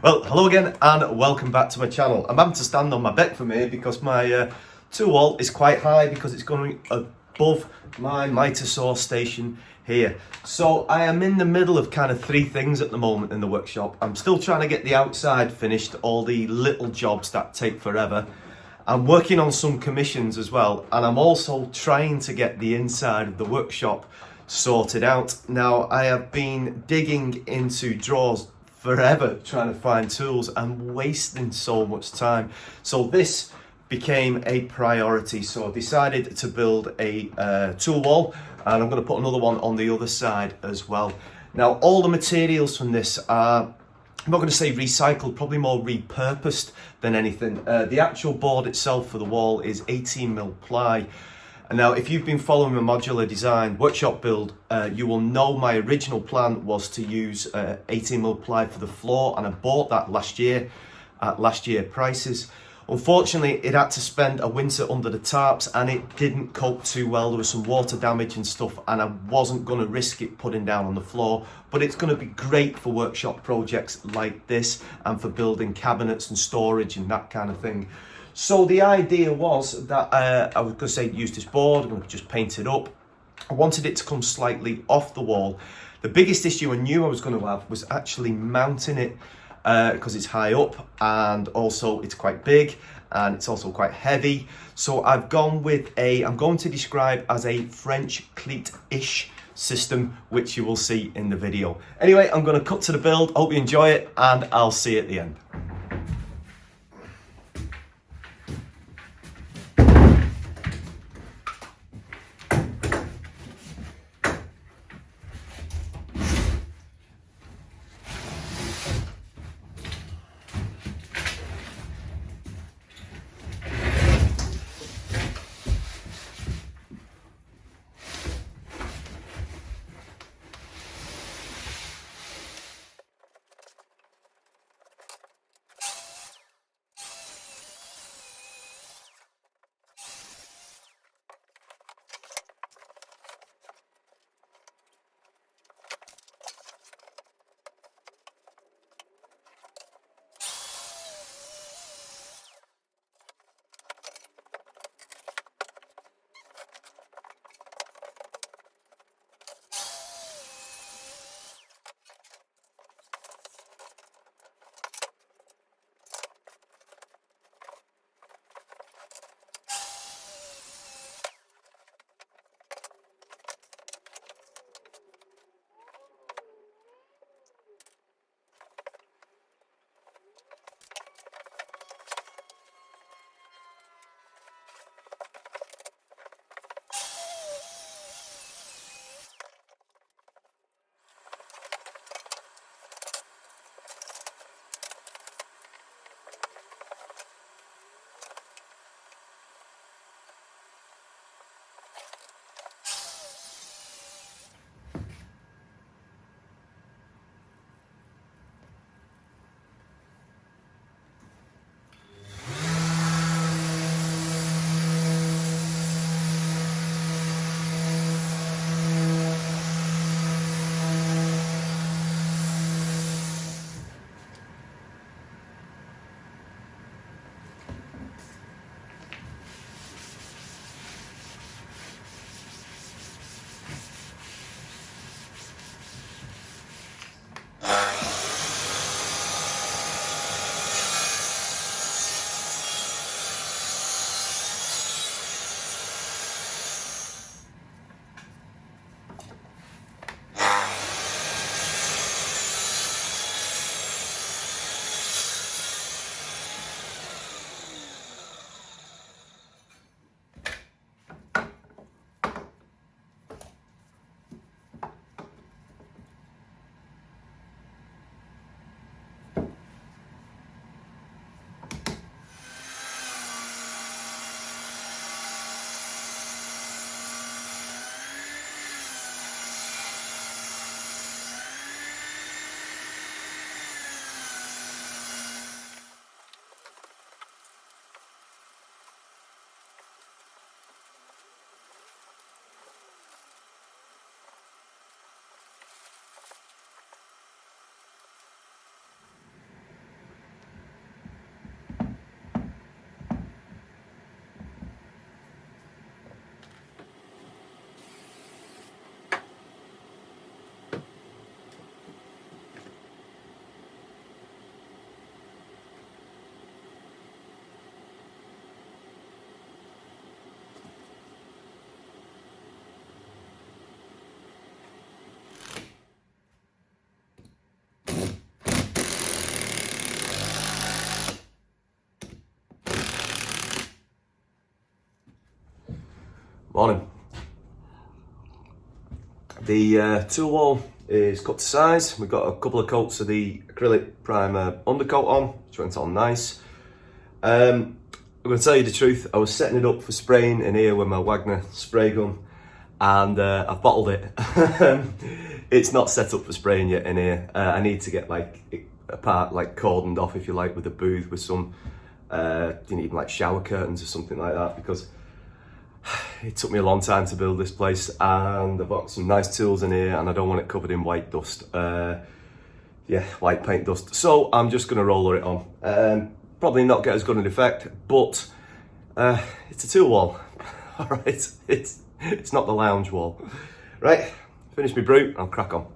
Well, hello again and welcome back to my channel. I'm having to stand on my back from here because my tool wall is quite high because it's going above my miter saw station here. So I am in the middle of kind of three things at the moment in the workshop. I'm still trying to get the outside finished, all the little jobs that take forever. I'm working on some commissions as well, and I'm also trying to get the inside of the workshop sorted out. Now, I have been digging into drawers forever trying to find tools and wasting so much time. So this became a priority. So I decided to build a tool wall, and I'm going to put another one on the other side as well. Now, all the materials from this are, I'm not going to say recycled, probably more repurposed than anything. The actual board itself for the wall is 18mm ply. And now, if you've been following my modular design workshop build, you will know my original plan was to use 18mm ply for the floor, and I bought that last year at last year prices. Unfortunately, it had to spend a winter under the tarps and it didn't cope too well. There was some water damage and stuff, and I wasn't going to risk it putting down on the floor. But it's going to be great for workshop projects like this and for building cabinets and storage and that kind of thing. So the idea was that I was going to say use this board, I'm going to just paint it up. I wanted it to come slightly off the wall. The biggest issue I knew I was going to have was actually mounting it because it's high up, and also it's quite big and it's also quite heavy. So I've gone with I'm going to describe as a French Cleat-ish system, which you will see in the video. Anyway, I'm going to cut to the build. Hope you enjoy it, and I'll see you at the end. Morning. The tool wall is cut to size. We've got a couple of coats of the acrylic primer undercoat on, which went on nice. I'm going to tell you the truth, I was setting it up for spraying in here with my Wagner spray gun, and I've bottled it. It's not set up for spraying yet in here. I need to get like a part like cordoned off, if you like, with a booth with some, you need like shower curtains or something like that, because it took me a long time to build this place, and I've got some nice tools in here and I don't want it covered in white dust. Yeah, white paint dust. So I'm just going to roller it on. Probably not get as good an effect, but it's a tool wall. All right, it's not the lounge wall. Right, finish my brew, I'll crack on.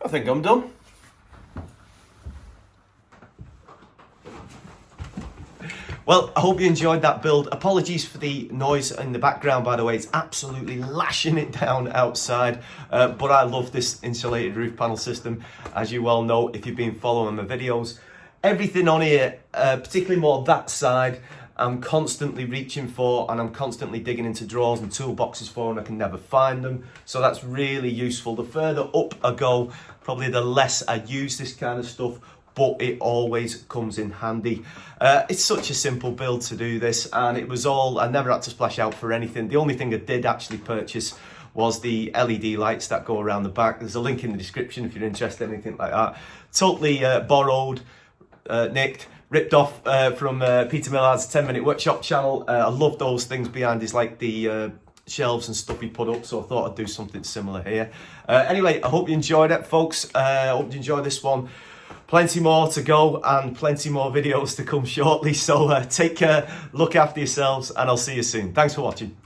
I think I'm done. Well, I hope you enjoyed that build. Apologies for the noise in the background, by the way. It's absolutely lashing it down outside. But I love this insulated roof panel system. As you well know, if you've been following my videos, everything on here, particularly more that side, I'm constantly reaching for, and I'm constantly digging into drawers and toolboxes for, and I can never find them. So that's really useful. The further up I go, probably the less I use this kind of stuff, but it always comes in handy. It's such a simple build to do this, and it was all, I never had to splash out for anything. The only thing I did actually purchase was the LED lights that go around the back. There's a link in the description if you're interested in anything like that. Totally borrowed, nicked, ripped off from Peter Millard's 10-minute workshop channel. I love those things behind his, like the shelves and stuff he put up, so I thought I'd do something similar here. Anyway, I hope you enjoyed it, folks. I hope you enjoyed this one. Plenty more to go and plenty more videos to come shortly, so take care, look after yourselves, and I'll see you soon. Thanks for watching.